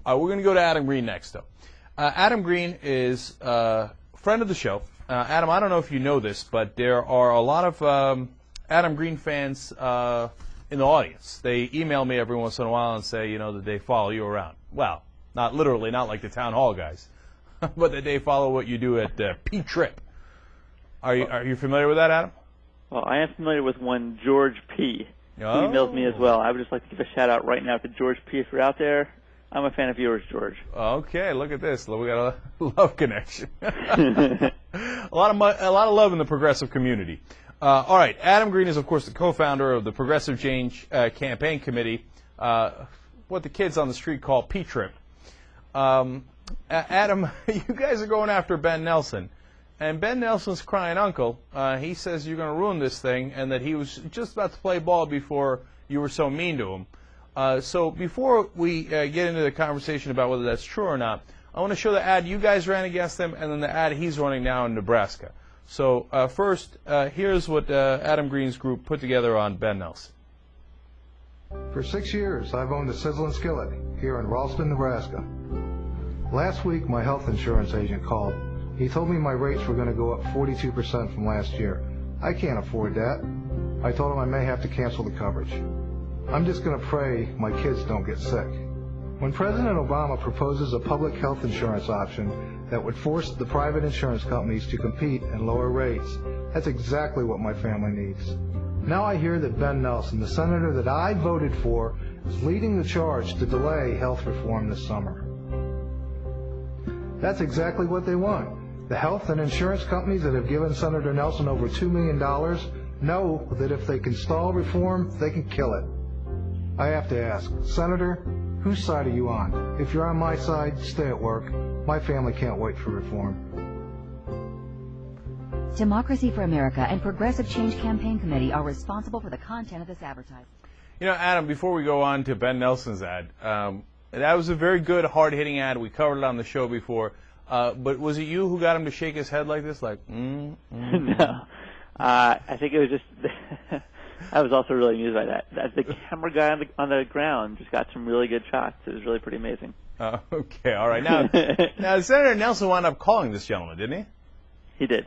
We're going to go to Adam Green next, though. Adam Green is a friend of the show. Adam, I don't know if you know this, but there are a lot of Adam Green fans in the audience. They email me every once in a while and say, that they follow you around. Well, not literally, not like the town hall guys, but that they follow what you do at P-Trip. Are you familiar with that, Adam? Well, I am familiar with one George P. who emails me as well. I would just like to give a shout-out right now to George P. If you're out there. I'm a fan of yours, George. Okay, look at this. We got a love connection. a lot of love in the progressive community. All right, Adam Green is, of course, the co-founder of the Progressive Change Campaign Committee, what the kids on the street call P-Trip. Adam, you guys are going after Ben Nelson. And Ben Nelson's crying uncle. He says you're going to ruin this thing and that he was just about to play ball before you were so mean to him. So before we get into the conversation about whether that's true or not, I want to show the ad you guys ran against him and then the ad he's running now in Nebraska. So first, here's what Adam Green's group put together on Ben Nelson. For 6 years, I've owned a sizzling skillet here in Ralston, Nebraska. Last week, my health insurance agent called. He told me my rates were going to go up 42% from last year. I can't afford that. I told him I may have to cancel the coverage. I'm just going to pray my kids don't get sick. When President Obama proposes a public health insurance option that would force the private insurance companies to compete and lower rates, that's exactly what my family needs. Now I hear that Ben Nelson, the senator that I voted for, is leading the charge to delay health reform this summer. That's exactly what they want. The health and insurance companies that have given Senator Nelson over $2 million know that if they can stall reform, they can kill it. I have to ask, Senator, whose side are you on? If you're on my side, stay at work. My family can't wait for reform. Democracy for America and Progressive Change Campaign Committee are responsible for the content of this advertising. Adam, before we go on to Ben Nelson's ad, that was a very good, hard-hitting ad. We covered it on the show before. But was it you who got him to shake his head like this? No. I think it was just... I was also really amused by that. The camera guy on the ground just got some really good shots. It was really pretty amazing. Okay, all right. Now, Senator Nelson wound up calling this gentleman, didn't he? He did.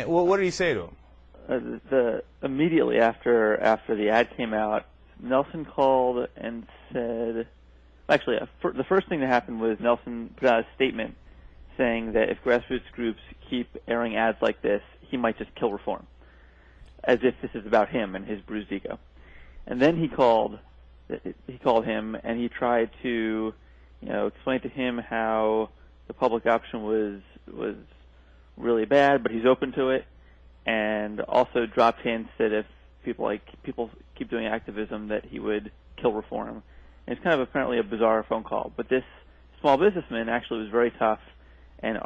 Well, what did he say to him? Immediately after the ad came out, Nelson called and said... Actually, the first thing that happened was Nelson put out a statement saying that if grassroots groups keep airing ads like this, he might just kill reform, as if this is about him and his bruised ego. And then he called him and he tried to, explain to him how the public option was really bad, but he's open to it, and also dropped hints that if people keep doing activism, that he would kill reform. And it's kind of apparently a bizarre phone call, but this small businessman actually was very tough and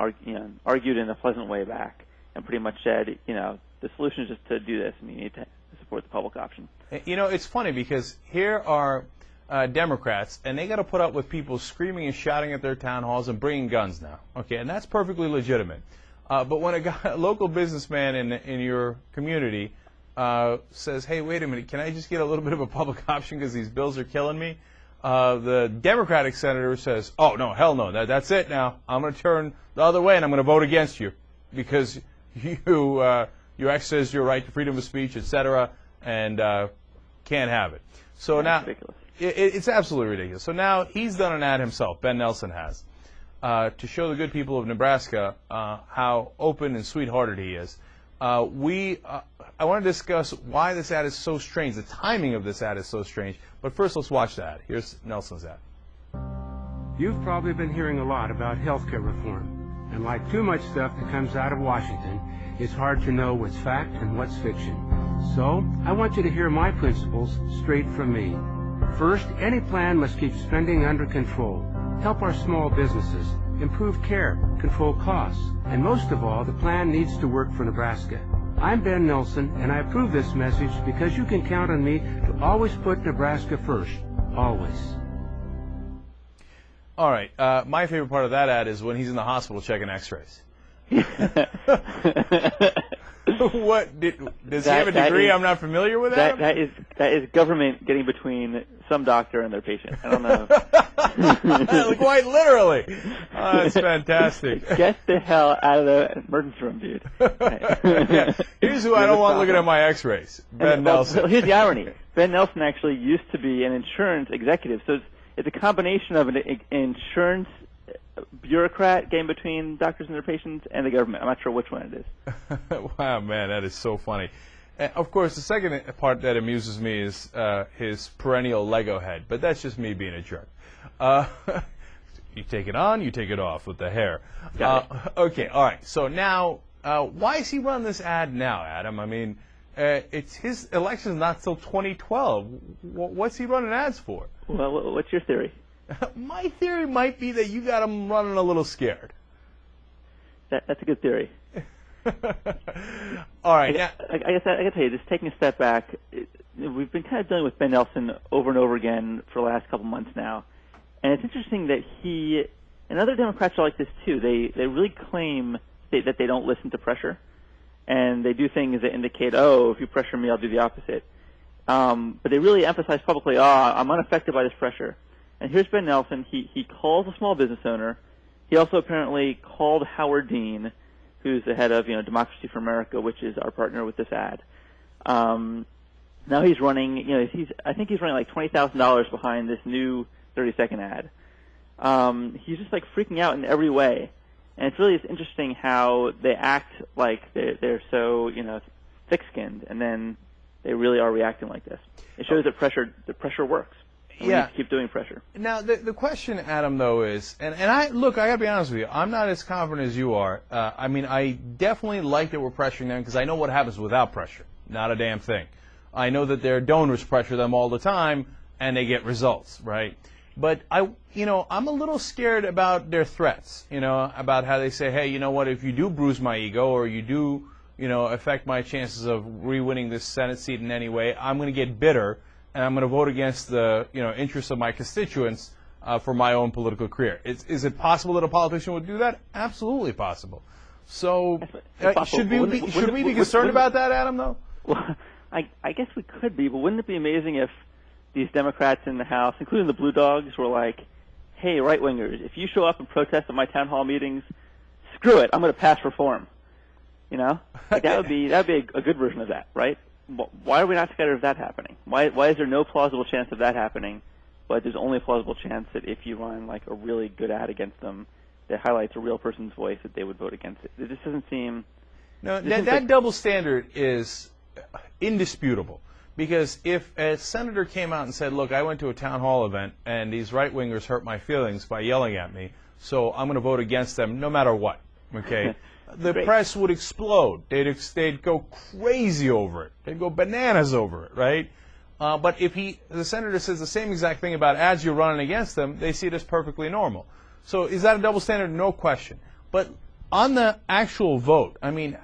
argued in a pleasant way back, and pretty much said, the solution is just to do this, and you need to support the public option. It's funny because here are Democrats, and they got to put up with people screaming and shouting at their town halls and bringing guns now. Okay, and that's perfectly legitimate. But when a local businessman in your community says, "Hey, wait a minute, can I just get a little bit of a public option because these bills are killing me?" The Democratic senator says, "Oh, no, hell no, that's it now. I'm going to turn the other way and I'm going to vote against you because you exercise your right to freedom of speech, etc., and can't have it." So now it's absolutely ridiculous. So now he's done an ad himself, Ben Nelson has, to show the good people of Nebraska how open and sweethearted he is. I want to discuss why this ad is so strange. The timing of this ad is so strange. But first, let's watch the ad. Here's Nelson's ad. You've probably been hearing a lot about health care reform. And like too much stuff that comes out of Washington, it's hard to know what's fact and what's fiction. So I want you to hear my principles straight from me. First, any plan must keep spending under control, help our small businesses, improve care, control costs, and most of all, the plan needs to work for Nebraska. I'm Ben Nelson, and I approve this message because you can count on me to always put Nebraska first, always. All right. My favorite part of that ad is when he's in the hospital checking x-rays. Does he have a degree I'm not familiar with? That is government getting between some doctor and their patient. I don't know. Quite literally. Oh, that's fantastic. Get the hell out of the emergency room, dude. Yeah. Here's who I don't want looking at my X-rays. Ben Nelson. Here's the irony. Ben Nelson actually used to be an insurance executive, so it's a combination of an insurance bureaucrat getting between doctors and their patients and the government. I'm not sure which one it is. Wow, man, that is so funny. Of course, the second part that amuses me is his perennial Lego head, but that's just me being a jerk. You take it on, you take it off with the hair. Okay, all right. So now, why is he running this ad now, Adam? I mean, it's his election's not till 2012. What's he running ads for? Well, what's your theory? My theory might be that you got him running a little scared. That's a good theory. All right. I guess I got to tell you, just taking a step back, we've been kind of dealing with Ben Nelson over and over again for the last couple months now, and it's interesting that he and other Democrats are like this too. They really claim that they don't listen to pressure, and they do things that indicate, oh, if you pressure me, I'll do the opposite. But they really emphasize publicly, I'm unaffected by this pressure. And here's Ben Nelson. He calls a small business owner. He also apparently called Howard Dean, who's the head of Democracy for America, which is our partner with this ad. Now he's running. I think he's running like $20,000 behind this new 30-second ad. He's just like freaking out in every way, and it's interesting how they act like they're so thick-skinned, and then they really are reacting like this. It shows that pressure works. We need to keep doing pressure. Now, the question, Adam, though, is, and I got to be honest with you, I'm not as confident as you are. I mean, I definitely like that we're pressuring them because I know what happens without pressure. Not a damn thing. I know that their donors pressure them all the time, and they get results, right? But I'm a little scared about their threats, about how they say, hey, you know what, if you do bruise my ego or you do, affect my chances of re-winning this Senate seat in any way, I'm going to get bitter. And I'm going to vote against the interests of my constituents for my own political career. Is it possible that a politician would do that? Absolutely possible. So should we be concerned about that, Adam, though? Well, I guess we could be, but wouldn't it be amazing if these Democrats in the House, including the Blue Dogs, were like, hey, right-wingers, if you show up and protest at my town hall meetings, screw it, I'm going to pass reform. That would be a good version of that, right? Why are we not scared of that happening? Why is there no plausible chance of that happening, but there's only a plausible chance that if you run like a really good ad against them that highlights a real person's voice, that they would vote against it? It just doesn't seem... No, that double standard is indisputable. Because if a senator came out and said, look, I went to a town hall event and these right-wingers hurt my feelings by yelling at me, so I'm going to vote against them no matter what, okay? The press would explode. They'd go crazy over it. They'd go bananas over it, right? But if the senator says the same exact thing about ads you're running against them, they see it as perfectly normal. So is that a double standard? No question. But on the actual vote, I mean,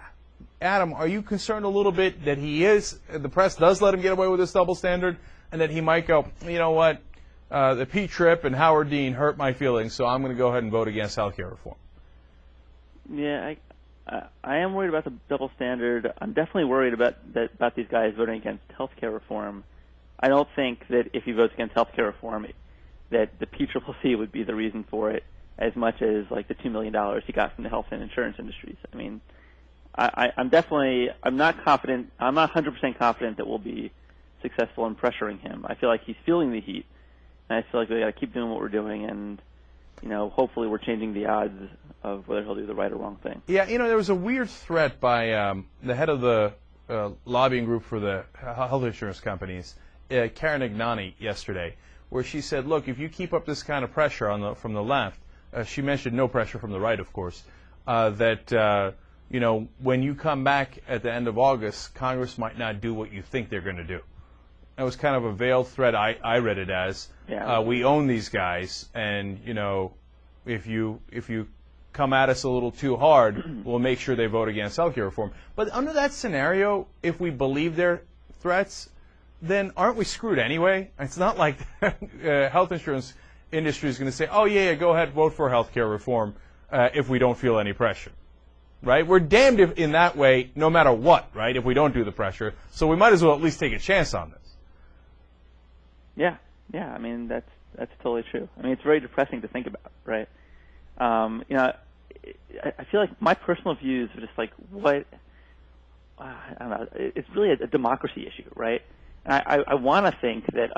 Adam, are you concerned a little bit that the press does let him get away with this double standard, and that he might go, you know what, the Pete Tripp and Howard Dean hurt my feelings, so I'm going to go ahead and vote against health care reform? Yeah, I am worried about the double standard. I'm definitely worried about these guys voting against health care reform. I don't think that if he votes against health care reform, that the PCCC would be the reason for it as much as like the $2 million he got from the health and insurance industries. I mean, I'm not confident. I'm not 100% confident that we'll be successful in pressuring him. I feel like he's feeling the heat, and I feel like we got to keep doing what we're doing, and hopefully we're changing the odds of whether he'll do the right or wrong thing. Yeah, there was a weird threat by the head of the lobbying group for the health insurance companies, Karen Ignani, yesterday, where she said, look, if you keep up this kind of pressure from the left, she mentioned no pressure from the right, of course, that, when you come back at the end of August, Congress might not do what you think they're going to do. That was kind of a veiled threat. I read it as, we own these guys, and, if you come at us a little too hard, we'll make sure they vote against health care reform. But under that scenario, if we believe their threats, then aren't we screwed anyway? It's not like the health insurance industry is going to say, oh, yeah, go ahead, vote for health care reform if we don't feel any pressure. right? We're damned if, in that way, no matter what, right, if we don't do the pressure. So we might as well at least take a chance on this. Yeah. I mean, that's totally true. I mean, it's very depressing to think about, right? You know, I feel like my personal views are just like, what, I don't know, it's really a democracy issue, right? And I want to think that,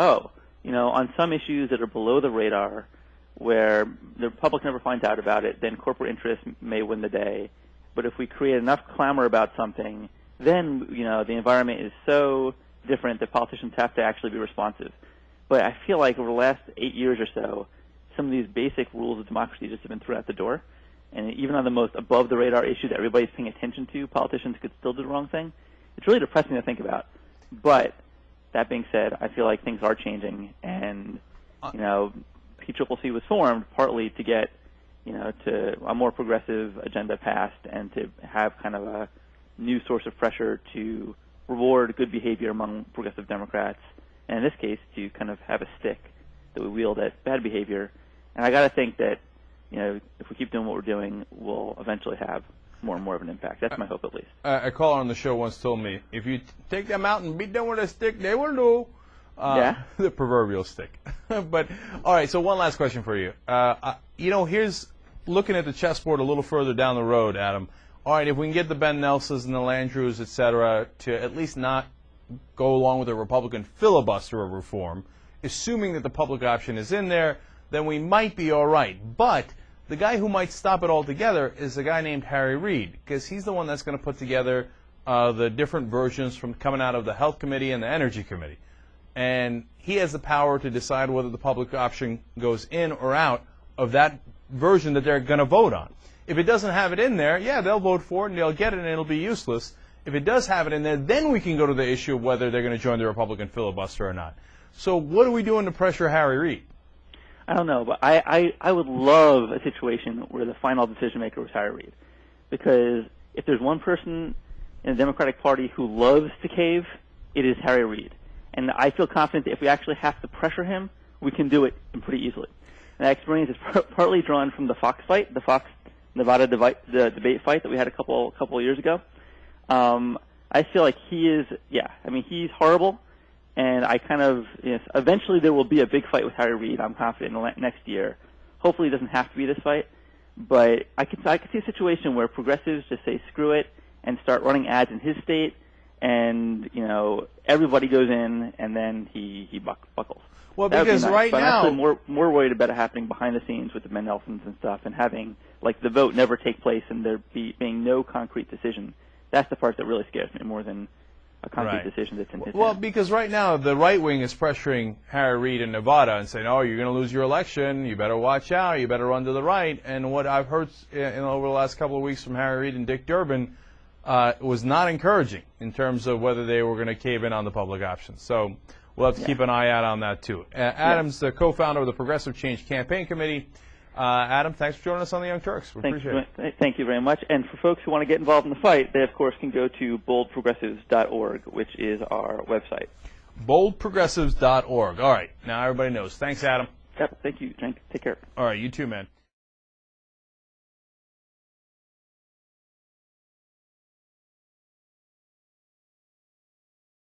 you know, on some issues that are below the radar, where the public never finds out about it, then corporate interest may win the day. But if we create enough clamor about something, then, you know, the environment is so different that politicians have to actually be responsive. But I feel like over the last 8 years or so, some of these basic rules of democracy just have been thrown out the door. And even on the most above-the-radar issue that everybody's paying attention to, politicians could still do the wrong thing. It's really depressing to think about. But that being said, I feel like things are changing, and, you know, PCCC was formed partly to get, you know, to a more progressive agenda passed and to have kind of a new source of pressure to reward good behavior among progressive Democrats, and in this case, to kind of have a stick that we wield at bad behavior. And I got to think that, you know, if we keep doing what we're doing, we'll eventually have more and more of an impact. That's my hope, at least. A caller on the show once told me, if you take them out and beat them with a stick, they will do. Yeah. The proverbial stick. But, all right, so one last question for you. You know, here's looking at the chessboard a little further down the road, Adam. All right, if we can get the Ben Nelsons and the Landrieux, et cetera, to at least not go along with a Republican filibuster of reform, assuming that the public option is in there, then we might be all right. But the guy who might stop it altogether is a guy named Harry Reid, because he's the one that's going to put together the different versions from coming out of the Health Committee and the Energy Committee. And he has the power to decide whether the public option goes in or out of that version that they're going to vote on. If it doesn't have it in there, yeah, they'll vote for it and they'll get it and it'll be useless. If it does have it in there, then we can go to the issue of whether they're going to join the Republican filibuster or not. So what are we doing to pressure Harry Reid? I don't know, but I would love a situation where the final decision maker was Harry Reid. Because if there's one person in the Democratic Party who loves to cave, it is Harry Reid. And I feel confident that if we actually have to pressure him, we can do it pretty easily. And that experience is partly drawn from the Fox fight, the Fox-Nevada debate fight that we had a couple of years ago. I feel like he is, he's horrible. And I kind of, eventually there will be a big fight with Harry Reid, I'm confident, next year. Hopefully it doesn't have to be this fight. But I could see a situation where progressives just say screw it and start running ads in his state, and, you know, everybody goes in, and then he buckles. Well, because nice. right but now, I'm actually more worried about it happening behind the scenes with the Ben Nelsons and stuff, and having, like, the vote never take place and there being no concrete decision. That's the part that really scares me more than a concrete decision that's in his Well, hand. because right now the right wing is pressuring Harry Reid in Nevada and saying, "Oh, you're going to lose your election. You better watch out. You better run to the right." And what I've heard over the last couple of weeks from Harry Reid and Dick Durbin was not encouraging in terms of whether they were going to cave in on the public option. So we'll have to keep an eye out on that too. Adam's the co-founder of the Progressive Change Campaign Committee. Adam, thanks for joining us on the Young Turks. We appreciate it. Thank you very much. And for folks who want to get involved in the fight, they, of course, can go to boldprogressives.org, which is our website. Boldprogressives.org. All right. Now everybody knows. Thanks, Adam. Yep. Thank you. Take care. All right. You too, man.